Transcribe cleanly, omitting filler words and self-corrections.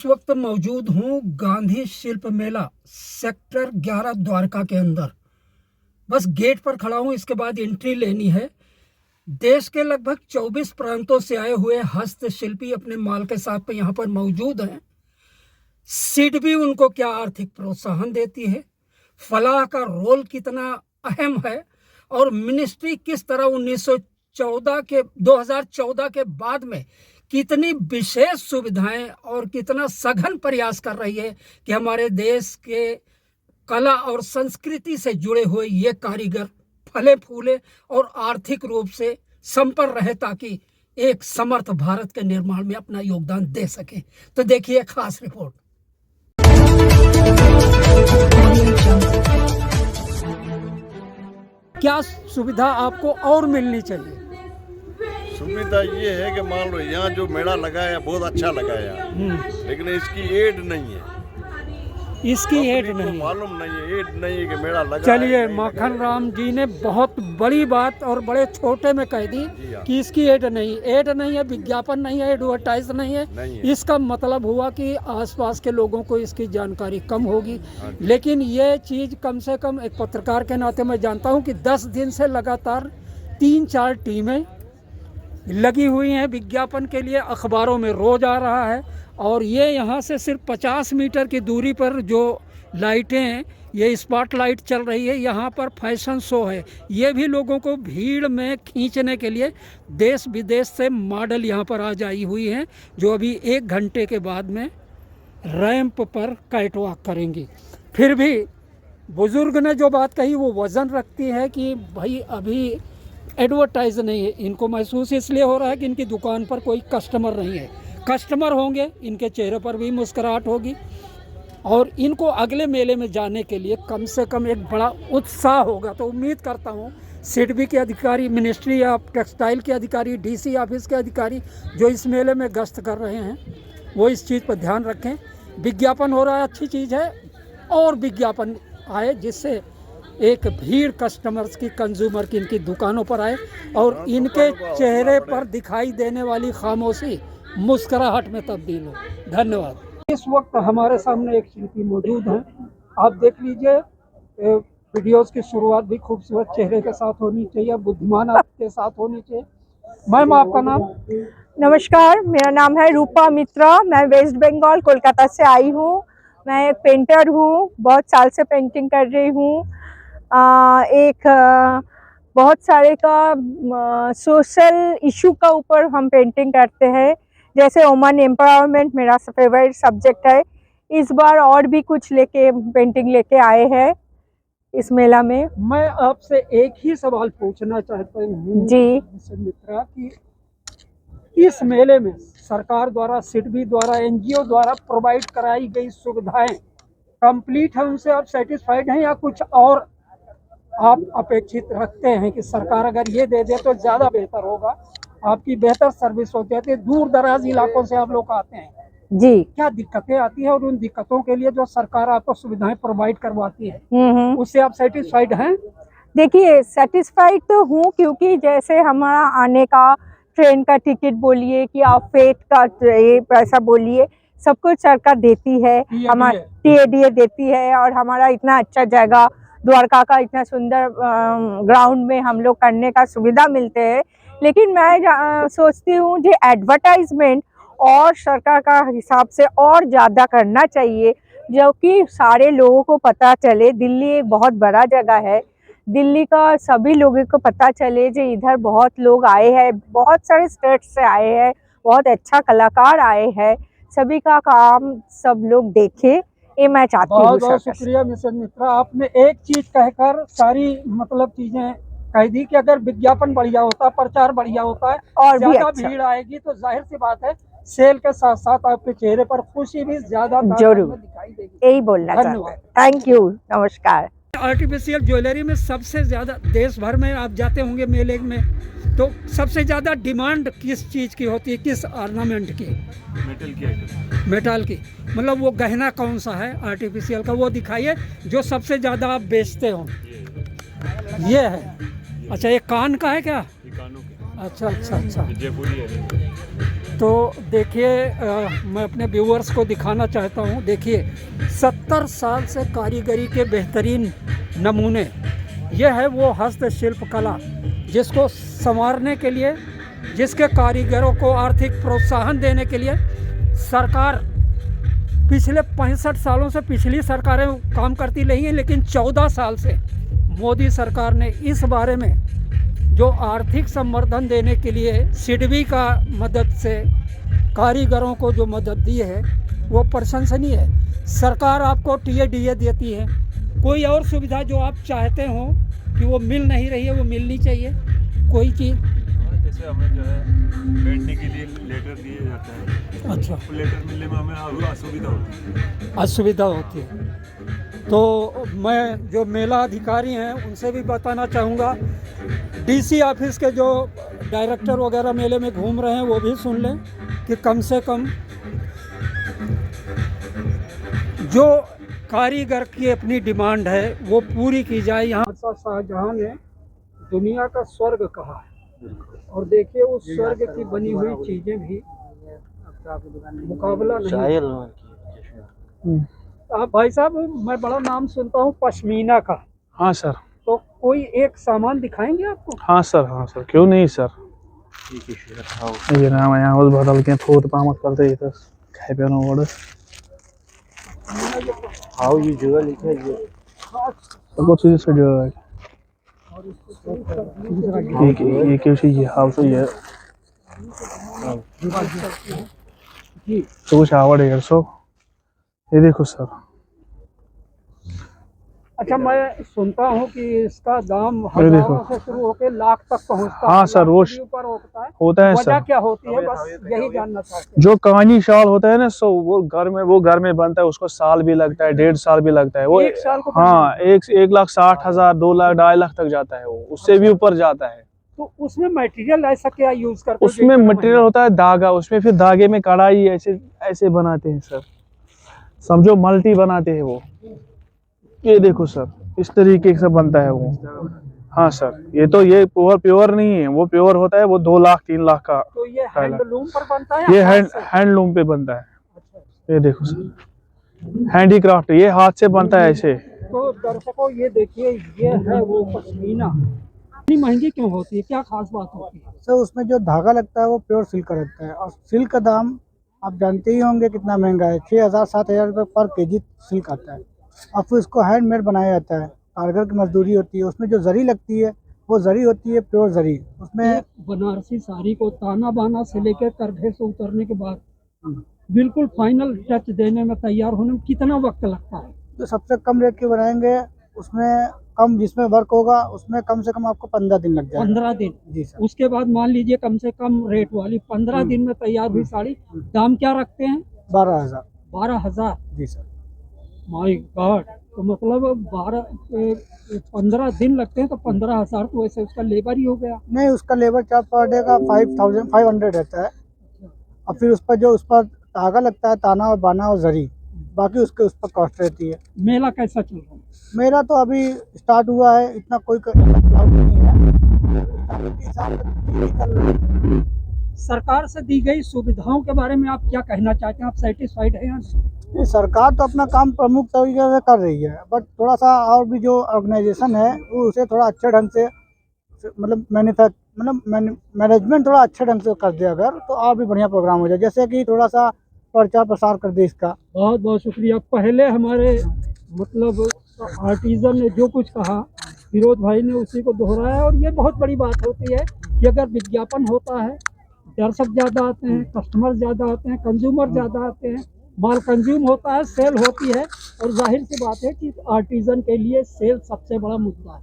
इस वक्त मौजूद हूँ गांधी शिल्प मेला सेक्टर 11 द्वारका के अंदर। बस गेट पर खड़ा हूँ, इसके बाद एंट्री लेनी है। देश के लगभग 24 प्रांतों से आए हुए हस्तशिल्पी अपने माल के साथ यहाँ पर मौजूद हैं। सिडबी उनको क्या आर्थिक प्रोत्साहन देती है, फलाह का रोल कितना अहम है और मिनिस्ट्री किस तरह 2014 के बाद में कितनी विशेष सुविधाएं और कितना सघन प्रयास कर रही है कि हमारे देश के कला और संस्कृति से जुड़े हुए ये कारीगर फले फूले और आर्थिक रूप से संपन्न रहे, ताकि एक समर्थ भारत के निर्माण में अपना योगदान दे सके। तो देखिए खास रिपोर्ट। क्या सुविधा आपको और मिलनी चाहिए? सुविधा ये है कि मान लो यहाँ जो मेला लगाया बहुत अच्छा लगाया, लेकिन इसकी एड नहीं है। इसकी एड नहीं, मालूम नहीं है, एड नहीं है कि मेला लगा। चलिए, माखन राम जी ने बहुत बड़ी बात और बड़े छोटे में कह दी कि इसकी एड नहीं है, विज्ञापन नहीं है, एडवर्टाइज नहीं है। इसका मतलब हुआ कि आसपास के लोगों को इसकी जानकारी कम होगी। लेकिन ये चीज़ कम से कम एक पत्रकार के नाते मैं जानता हूँ कि 10 दिन से लगातार 3-4 टीमें लगी हुई हैं विज्ञापन के लिए, अखबारों में रोज आ रहा है। और ये यहाँ से सिर्फ 50 मीटर की दूरी पर जो लाइटें हैं, ये स्पॉट लाइट चल रही है, यहाँ पर फैशन शो है। ये भी लोगों को भीड़ में खींचने के लिए देश विदेश से मॉडल यहाँ पर आ जाई हुई हैं, जो अभी 1 घंटे के बाद में रैंप पर कैटवॉक करेंगी। फिर भी बुजुर्ग ने जो बात कही वो वज़न रखती है कि भाई अभी एडवर्टाइज नहीं है। इनको महसूस इसलिए हो रहा है कि इनकी दुकान पर कोई कस्टमर नहीं है। कस्टमर होंगे, इनके चेहरे पर भी मुस्कुराहट होगी और इनको अगले मेले में जाने के लिए कम से कम एक बड़ा उत्साह होगा। तो उम्मीद करता हूँ सिडबी के अधिकारी, मिनिस्ट्री ऑफ टेक्सटाइल के अधिकारी, डीसी ऑफिस के अधिकारी जो इस मेले में गश्त कर रहे हैं वो इस चीज़ पर ध्यान रखें। विज्ञापन हो रहा है, अच्छी चीज़ है, और विज्ञापन आए जिससे एक भीड़ कस्टमर्स की, कंज्यूमर की इनकी दुकानों पर आए और इनके चेहरे पर दिखाई देने वाली खामोशी मुस्कुराहट में तब्दील हो। धन्यवाद। इस वक्त हमारे सामने एक शिल्पी मौजूद हैं, आप देख लीजिए। वीडियोस की शुरुआत भी खूबसूरत चेहरे के साथ होनी चाहिए, बुद्धिमान आपके साथ होनी चाहिए। मैम, आपका नाम? नमस्कार, मेरा नाम है रूपा मित्रा। मैं वेस्ट बंगाल कोलकाता से आई हूँ। मैं एक पेंटर हूँ, बहुत साल से पेंटिंग कर रही हूँ। बहुत सारे का सोशल इशू का ऊपर हम पेंटिंग करते हैं, जैसे वुमन एम्पावरमेंट मेरा फेवरेट सब्जेक्ट है। इस बार और भी कुछ पेंटिंग लेके आए हैं इस मेला में। मैं आपसे एक ही सवाल पूछना चाहता हूँ जी मित्रा, कि इस मेले में सरकार द्वारा, सिडबी द्वारा, एनजीओ द्वारा प्रोवाइड कराई गई सुविधाएं कंप्लीट है, उनसे आप सेटिस्फाइड हैं या कुछ और आप अपेक्षित रखते हैं कि सरकार अगर ये दे दे तो ज़्यादा बेहतर होगा, आपकी बेहतर सर्विस होती है? दूर दराज इलाकों से आप लोग आते हैं जी, क्या दिक्कतें आती है और उन दिक्कतों के लिए जो सरकार आपको सुविधाएं प्रोवाइड करवाती है उससे आप सेटिस्फाइड हैं? देखिए, सेटिस्फाइड तो हूँ, क्योंकि जैसे हमारा आने का ट्रेन का टिकट बोलिए कि आप फेट का पैसा बोलिए, सब कुछ सरकार देती है। हमारा टीएडीए देती है और हमारा इतना अच्छा जगह द्वारका का, इतना सुंदर ग्राउंड में हम लोग करने का सुविधा मिलते हैं। लेकिन मैं सोचती हूँ जो एडवर्टाइजमेंट और सरकार का हिसाब से और ज़्यादा करना चाहिए, जो कि सारे लोगों को पता चले। दिल्ली एक बहुत बड़ा जगह है, दिल्ली का सभी लोगों को पता चले जो इधर बहुत लोग आए हैं, बहुत सारे स्टेट से आए हैं, बहुत अच्छा कलाकार आए हैं, सभी का काम सब लोग देखें, ये मैं चाहती हूँ। बहुत शुक्रिया मिसेस मित्रा, आपने एक चीज कहकर सारी मतलब चीजें कह दी कि अगर विज्ञापन बढ़िया होता, प्रचार बढ़िया होता है और ज्यादा अच्छा भीड़ आएगी तो जाहिर सी बात है सेल के साथ साथ आपके चेहरे पर खुशी भी ज्यादा जरूर दिखाई देगी। यही बोलना चाहते हैं। थैंक यू, नमस्कार। आर्टिफिशियल ज्वेलरी में सबसे ज़्यादा, देश भर में आप जाते होंगे मेले में, तो सबसे ज़्यादा डिमांड किस चीज़ की होती है, किस ऑर्नामेंट की? मेटल की। मतलब वो गहना कौन सा है आर्टिफिशियल का, वो दिखाइए जो सबसे ज़्यादा आप बेचते हो। ये है, अच्छा, ये कान का है क्या? कानों के। अच्छा अच्छा अच्छा, जयपुरी है। तो देखिए मैं अपने व्यूअर्स को दिखाना चाहता हूँ। देखिए 70 साल से कारीगरी के बेहतरीन नमूने, यह है वो हस्तशिल्प कला जिसको संवारने के लिए, जिसके कारीगरों को आर्थिक प्रोत्साहन देने के लिए सरकार पिछले 65 सालों से, पिछली सरकारें काम करती रही हैं, लेकिन 14 साल से मोदी सरकार ने इस बारे में जो आर्थिक संवर्धन देने के लिए सिडबी का मदद से कारीगरों को जो मदद दी है वो प्रशंसनीय है। सरकार आपको टीए देती है, कोई और सुविधा जो आप चाहते हो कि वो मिल नहीं रही है वो मिलनी चाहिए, कोई चीज़ जैसे हमें जो है बैठने के लिए लेटर दिए जाते हैं। अच्छा, तो लेटर मिलने में हमें असुविधा होती है। असुविधा होती है। तो मैं जो मेला अधिकारी हैं उनसे भी बताना चाहूँगा, डीसी ऑफिस के जो डायरेक्टर वगैरह मेले में घूम रहे हैं वो भी सुन लें कि कम से कम जो कारीगर की अपनी डिमांड है वो पूरी की जाए। यहाँ शाहजहां ने दुनिया का स्वर्ग कहा है, और देखिए उस स्वर्ग की बनी हुई चीज़ें भी मुकाबला नहीं। आप भाई साहब, मैं बड़ा नाम सुनता हूँ पश्मीना का। हाँ सर। तो कोई एक सामान दिखाएंगे आपको? हाँ सर, क्यों नहीं सर। ये नाम यहाँ उस बदल के फोट पामत करते हैं तो खाए पे ना वर्ड। हाउ ये जगह लिखा है ये तो कुछ चीज़ से जो है ये कैसी ये हाउस है जी, तो कुछ आवड़ है यार। सो ये देखो सर। अच्छा, मैं सुनता हूँ कि इसका दाम हजारों से शुरू होकर लाख तक पहुँचता है। हाँ सर, वो ऊपर होता है वजह सर। क्या होती है, बस यही जानना चाहते हैं। जो कहानी शाल होता है ना, सो वो घर में बनता है, उसको साल भी लगता है, 1.5 साल भी लगता है वो। 1 साल को? हाँ, 1,60,000, 2 लाख, 2.5 लाख तक जाता है वो, उससे भी ऊपर जाता है। तो उसमें मटेरियल ऐसा क्या यूज करते हैं? उसमें मटेरियल होता है धागा, उसमें फिर धागे में कढ़ाई ऐसे बनाते हैं सर, समझो मल्टी बनाते हैं वो। ये देखो सर, इस तरीके से बनता है वो। हाँ सर, ये प्योर नहीं है, वो प्योर होता है वो 2 लाख 3 लाख का। तो ये हैंडलूम पर बनता है? ये हैंडलूम पे बनता है। अच्छा। ये देखो सर, हैंडीक्राफ्ट, ये हाथ से बनता है ऐसे। तो दर्शकों ये देखिए, ये है वो पश्मीना। इतनी महंगी क्यों होती है, क्या खास बात होती है? सर उसमें जो धागा लगता है वो प्योर सिल्क का लगता है, और सिल्क का दाम आप जानते ही होंगे कितना महंगा है। 6,000-7,000 रुपये पर केजी सिल्क आता है, और फिर उसको हैंडमेड बनाया जाता है, कारीगर की मजदूरी होती है। उसमें जो जरी लगती है वो जरी होती है प्योर जरी। उसमें बनारसी साड़ी को ताना बाना से लेकर करघे से उतरने के बाद बिल्कुल फाइनल टच देने में, तैयार होने में कितना वक्त लगता है? जो सबसे कम रेट के बनाएंगे उसमें कम, जिसमें वर्क होगा उसमें कम से कम आपको 15 दिन लग जाएगा। 15 दिन? जी सर। उसके बाद मान लीजिए कम से कम रेट वाली 15 दिन में तैयार हुई साड़ी, दाम क्या रखते हैं? 12,000। 12,000? जी सर। माय गॉड, तो मतलब 15 दिन लगते हैं, तो 15,000 तो वैसे उसका लेबर ही हो गया। नहीं, उसका लेबर चार्ज पर डे का 5,500 रहता है, और फिर उस पर धागा लगता है, ताना और बाना और जरी, बाकी उसके उस पर कॉस्ट रहती है। मेला कैसा चल रहा है? मेरा तो अभी स्टार्ट हुआ है, इतना कोई क्राउड नहीं है। सरकार से दी गई सुविधाओं के बारे में आप क्या कहना चाहते हैं? आप सेटिस्फाइड हैं यहाँ से? नहीं, सरकार तो अपना काम प्रमुख तरीके से कर रही है, बट थोड़ा सा और भी जो ऑर्गेनाइजेशन है वो उसे थोड़ा अच्छे ढंग से, मतलब मैनेजमेंट थोड़ा अच्छे ढंग से कर दे अगर, तो और भी बढ़िया प्रोग्राम हो जाए। जैसे कि थोड़ा सा प्रचार प्रसार कर दे इसका। बहुत बहुत शुक्रिया। पहले हमारे मतलब आर्टिजन ने जो कुछ कहा, फिरोज भाई ने उसी को दोहराया, और ये बहुत बड़ी बात होती है कि अगर विज्ञापन होता है, दर्शक ज़्यादा आते हैं, कस्टमर ज़्यादा आते हैं, कंज्यूमर ज़्यादा आते हैं, माल कंज्यूम होता है, सेल होती है, और जाहिर सी बात है कि आर्टिजन के लिए सेल सबसे बड़ा मुद्दा है।